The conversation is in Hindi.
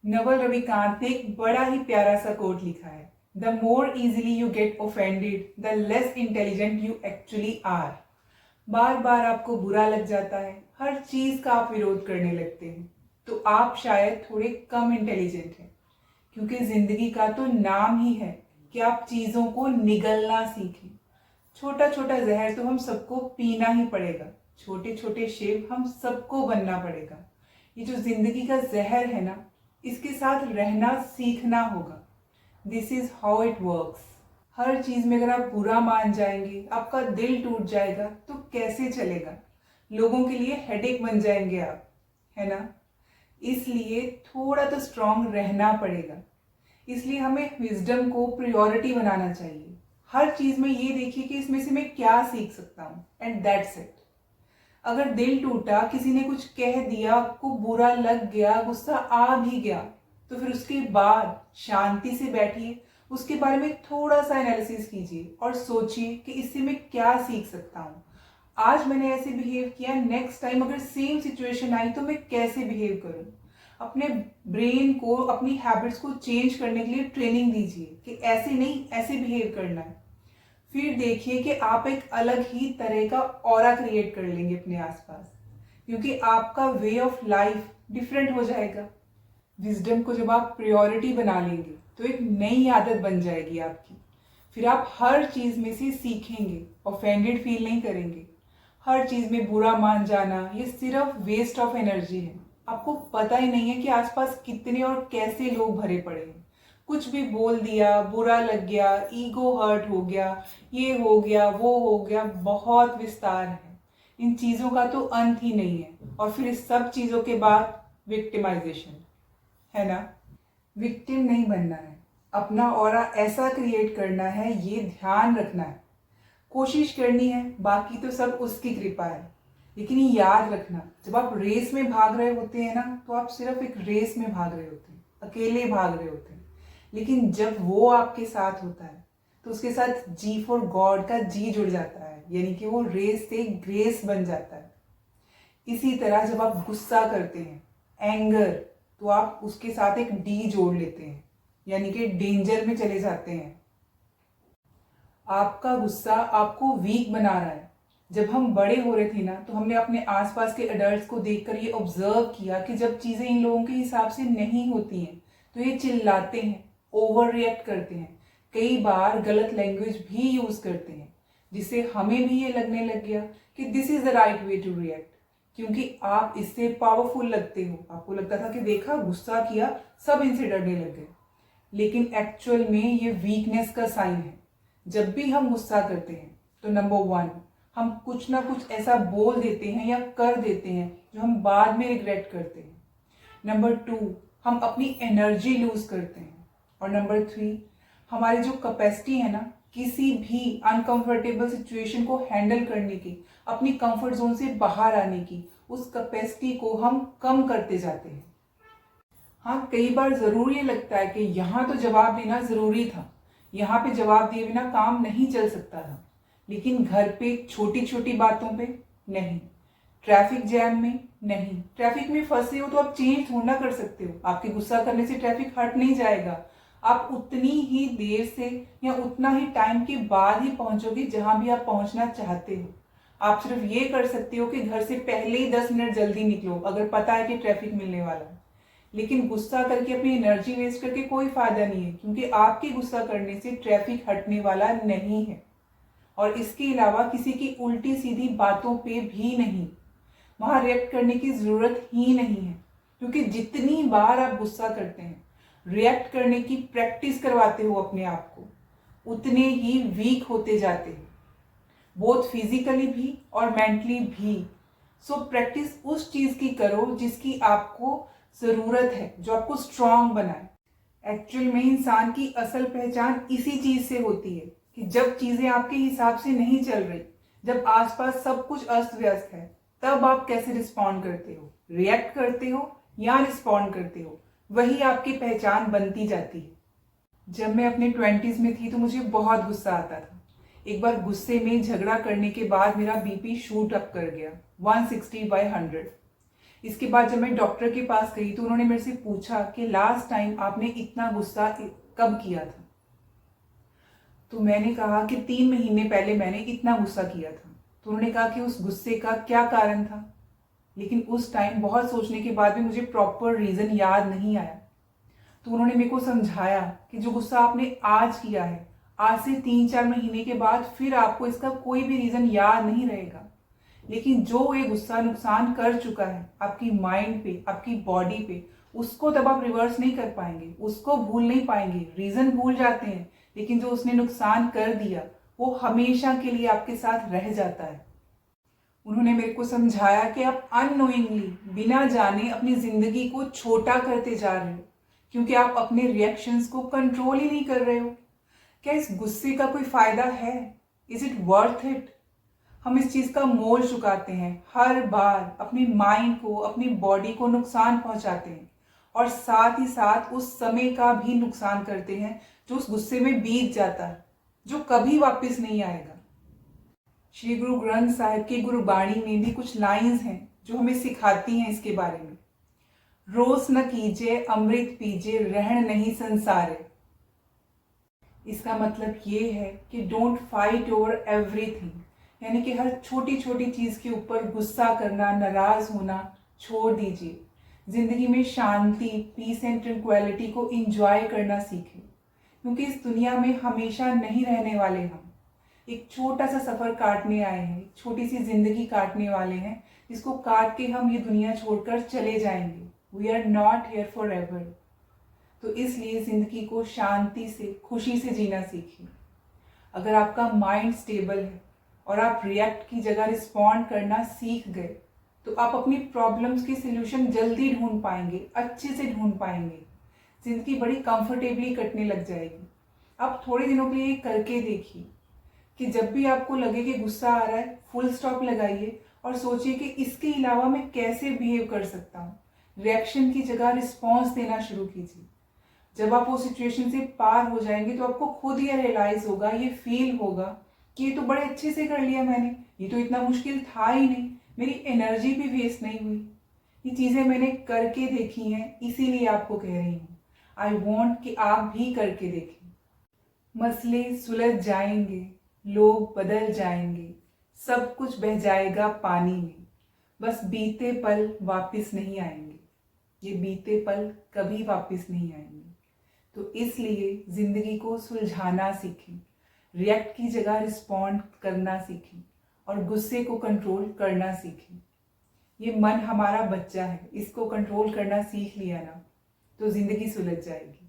नवल रविकांत ने एक बड़ा ही प्यारा सा कोट लिखा है, the more easily you get offended the less intelligent you actually are. बार बार आपको बुरा लग जाता है, हर चीज का आप विरोध करने लगते हैं, तो आप शायद थोड़े कम इंटेलिजेंट हैं। क्योंकि जिंदगी का तो नाम ही है कि आप चीजों को निगलना सीखें। छोटा छोटा जहर तो हम सबको पीना ही पड़ेगा, छोटे छोटे शेप हम सबको बनना पड़ेगा। ये जो जिंदगी का जहर है ना, इसके साथ रहना सीखना होगा। This is how it works. हर चीज में अगर आप बुरा मान जाएंगे, आपका दिल टूट जाएगा, तो कैसे चलेगा? लोगों के लिए हेडेक बन जाएंगे आप, है ना? इसलिए थोड़ा तो स्ट्रांग रहना पड़ेगा। इसलिए हमें विजडम को प्रायोरिटी बनाना चाहिए। हर चीज में ये देखिए कि इसमें से मैं क्या सीख सकता हूँ, एंड दैट्स इट। अगर दिल टूटा, किसी ने कुछ कह दिया, आपको बुरा लग गया, गुस्सा आ भी गया, तो फिर उसके बाद शांति से बैठिए, उसके बारे में थोड़ा सा एनालिसिस कीजिए और सोचिए कि इससे मैं क्या सीख सकता हूँ। आज मैंने ऐसे बिहेव किया, नेक्स्ट टाइम अगर सेम सिचुएशन आई तो मैं कैसे बिहेव करूँ। अपने ब्रेन को, अपनी हैबिट्स को चेंज करने के लिए ट्रेनिंग दीजिए कि ऐसे नहीं, ऐसे बिहेव करना है। फिर देखिए कि आप एक अलग ही तरह का ऑरा क्रिएट कर लेंगे अपने आसपास, क्योंकि आपका वे ऑफ लाइफ डिफरेंट हो जाएगा। विजडम को जब आप प्रायोरिटी बना लेंगे तो एक नई आदत बन जाएगी आपकी। फिर आप हर चीज में से सीखेंगे, ऑफेंडेड फील नहीं करेंगे। हर चीज में बुरा मान जाना ये सिर्फ वेस्ट ऑफ एनर्जी है। आपको पता ही नहीं है कि आसपास कितने और कैसे लोग भरे पड़े हैं। कुछ भी बोल दिया, बुरा लग गया, ईगो हर्ट हो गया, ये हो गया, वो हो गया, बहुत विस्तार है। इन चीजों का तो अंत ही नहीं है। और फिर इस सब चीजों के बाद विक्टिमाइजेशन, है ना? विक्टिम नहीं बनना है, अपना ऑरा ऐसा क्रिएट करना है, ये ध्यान रखना है, कोशिश करनी है, बाकी तो सब उसकी कृपा है। लेकिन ये याद रखना, जब आप रेस में भाग रहे होते हैं ना, तो आप सिर्फ एक रेस में भाग रहे होते हैं, अकेले भाग रहे होते हैं। लेकिन जब वो आपके साथ होता है तो उसके साथ जी फॉर गॉड का जी जुड़ जाता है, यानी कि वो रेस से ग्रेस बन जाता है। इसी तरह जब आप गुस्सा करते हैं, एंगर, तो आप उसके साथ एक डी जोड़ लेते हैं, यानी कि डेंजर में चले जाते हैं। आपका गुस्सा आपको वीक बना रहा है। जब हम बड़े हो रहे थे ना, तो हमने अपने आसपास के अडल्ट्स को देखकर ये ऑब्जर्व किया कि जब चीजें इन लोगों के हिसाब से नहीं होती हैं तो ये चिल्लाते हैं, ओवर रिएक्ट करते हैं, कई बार गलत लैंग्वेज भी यूज करते हैं, जिससे हमें भी ये लगने लग गया कि this is the right way to react, क्योंकि आप इससे पावरफुल लगते हो। आपको लगता था कि देखा, गुस्सा किया, सब इनसे डरने लग गए। लेकिन एक्चुअल में ये वीकनेस का साइन है। जब भी हम गुस्सा करते हैं तो नंबर 1, हम कुछ ना कुछ ऐसा बोल देते हैं या कर देते हैं जो हम बाद में रिग्रेट करते हैं। नंबर 2, हम अपनी एनर्जी लूज करते हैं। और नंबर 3, हमारी जो कैपेसिटी है ना, किसी भी अनकंफर्टेबल सिचुएशन को हैंडल करने की, अपनी कंफर्ट जोन से बाहर आने की, उस कैपेसिटी को हम कम करते जाते हैं। हाँ, कई बार जरूर ये लगता है कि यहाँ तो जवाब देना जरूरी था, यहाँ पे जवाब दिए बिना काम नहीं चल सकता था। लेकिन घर पे छोटी छोटी बातों पे नहीं, ट्रैफिक जैम में नहीं। ट्रैफिक में फंसे हो तो आप चेंज थोड़ा ना कर सकते हो, आपके गुस्सा करने से ट्रैफिक हट नहीं जाएगा। आप उतनी ही देर से या उतना ही टाइम के बाद ही पहुंचोगे जहां भी आप पहुंचना चाहते हो। आप सिर्फ ये कर सकते हो कि घर से पहले ही 10 मिनट जल्दी निकलो, अगर पता है कि ट्रैफिक मिलने वाला है। लेकिन गुस्सा करके अपनी एनर्जी वेस्ट करके कोई फायदा नहीं है, क्योंकि आपके गुस्सा करने से ट्रैफिक हटने वाला नहीं है। और इसके अलावा किसी की उल्टी सीधी बातों पे भी नहीं, वहां रिएक्ट करने की जरूरत ही नहीं है। क्योंकि जितनी बार आप गुस्सा करते हैं, रिएक्ट करने की प्रैक्टिस करवाते हो अपने आप को, उतने ही वीक होते जाते हैं, बोथ फिजिकली भी और मेंटली भी। सो प्रैक्टिस उस चीज की करो जिसकी आपको जरूरत है, जो आपको स्ट्रांग बनाए। एक्चुअल में इंसान की असल पहचान इसी चीज से होती है कि जब चीजें आपके हिसाब से नहीं चल रही, जब आसपास सब कुछ अस्त व्यस्त है, तब आप कैसे रिस्पॉन्ड करते हो, रिएक्ट करते हो या रिस्पॉन्ड करते हो, वही आपकी पहचान बनती जाती है। जब मैं अपने 20s में थी तो मुझे बहुत गुस्सा आता था। एक बार गुस्से में झगड़ा करने के बाद मेरा बीपी शूट अप कर गया 160/100। इसके बाद जब मैं डॉक्टर के पास गई तो उन्होंने मेरे से पूछा कि लास्ट टाइम आपने इतना गुस्सा कब किया था। तो मैंने कहा कि 3 महीने पहले मैंने इतना गुस्सा किया था। तो उन्होंने कहा कि उस गुस्से का क्या कारण था, लेकिन उस टाइम बहुत सोचने के बाद भी मुझे प्रॉपर रीज़न याद नहीं आया। तो उन्होंने मेरे को समझाया कि जो गुस्सा आपने आज किया है, आज से 3-4 महीने के बाद फिर आपको इसका कोई भी रीज़न याद नहीं रहेगा, लेकिन जो ये गुस्सा नुकसान कर चुका है आपकी माइंड पे, आपकी बॉडी पे, उसको तब आप रिवर्स नहीं कर पाएंगे, उसको भूल नहीं पाएंगे। रीज़न भूल जाते हैं, लेकिन जो उसने नुकसान कर दिया वो हमेशा के लिए आपके साथ रह जाता है। उन्होंने मेरे को समझाया कि आप अननोइंगली, बिना जाने अपनी ज़िंदगी को छोटा करते जा रहे हो, क्योंकि आप अपने रिएक्शंस को कंट्रोल ही नहीं कर रहे हो। क्या इस गुस्से का कोई फ़ायदा है? Is it worth it? हम इस चीज़ का मोल चुकाते हैं, हर बार अपनी माइंड को, अपनी बॉडी को नुकसान पहुंचाते हैं, और साथ ही साथ उस समय का भी नुकसान करते हैं जो उस गुस्से में बीत जाता है, जो कभी वापस नहीं आएगा। श्री गुरु ग्रंथ साहिब की गुरुबाणी में भी कुछ लाइंस हैं जो हमें सिखाती हैं इसके बारे में। रोस न कीजिए अमृत पीजिए, रहन नहीं संसारे। इसका मतलब ये है कि डोंट फाइट ओवर एवरीथिंग, यानी कि हर छोटी छोटी चीज़ के ऊपर गुस्सा करना, नाराज़ होना छोड़ दीजिए। ज़िंदगी में शांति, पीस एंड ट्रंक्विलिटी को इंजॉय करना सीखें, क्योंकि इस दुनिया में हमेशा नहीं रहने वाले हम। एक छोटा सा सफ़र काटने आए हैं, एक छोटी सी ज़िंदगी काटने वाले हैं, जिसको काट के हम ये दुनिया छोड़कर चले जाएंगे। We are not here forever. तो इसलिए ज़िंदगी को शांति से, खुशी से जीना सीखिए। अगर आपका माइंड स्टेबल है और आप रिएक्ट की जगह रिस्पॉन्ड करना सीख गए, तो आप अपनी प्रॉब्लम्स की सल्यूशन जल्दी ढूंढ पाएंगे, अच्छे से ढूंढ पाएंगे। ज़िंदगी बड़ी कंफर्टेबली कटने लग जाएगी। आप थोड़े दिनों के लिए करके देखिए कि जब भी आपको लगे कि गुस्सा आ रहा है, फुल स्टॉप लगाइए और सोचिए कि इसके अलावा मैं कैसे बिहेव कर सकता हूँ। रिएक्शन की जगह रिस्पॉन्स देना शुरू कीजिए। जब आप वो सिचुएशन से पार हो जाएंगे तो आपको खुद ये रियलाइज होगा, ये फील होगा कि ये तो बड़े अच्छे से कर लिया मैंने, ये तो इतना मुश्किल था ही नहीं, मेरी एनर्जी भी वेस्ट नहीं हुई। ये चीज़ें मैंने करके देखी हैं, इसीलिए आपको कह रही हूँ। आई वॉन्ट कि आप भी करके देखें। मसले सुलझ जाएंगे, लोग बदल जाएंगे, सब कुछ बह जाएगा पानी में, बस बीते पल वापस नहीं आएंगे। ये बीते पल कभी वापस नहीं आएंगे। तो इसलिए ज़िंदगी को सुलझाना सीखें, रिएक्ट की जगह रिस्पॉन्ड करना सीखें और गुस्से को कंट्रोल करना सीखें। ये मन हमारा बच्चा है, इसको कंट्रोल करना सीख लिया ना तो ज़िंदगी सुलझ जाएगी।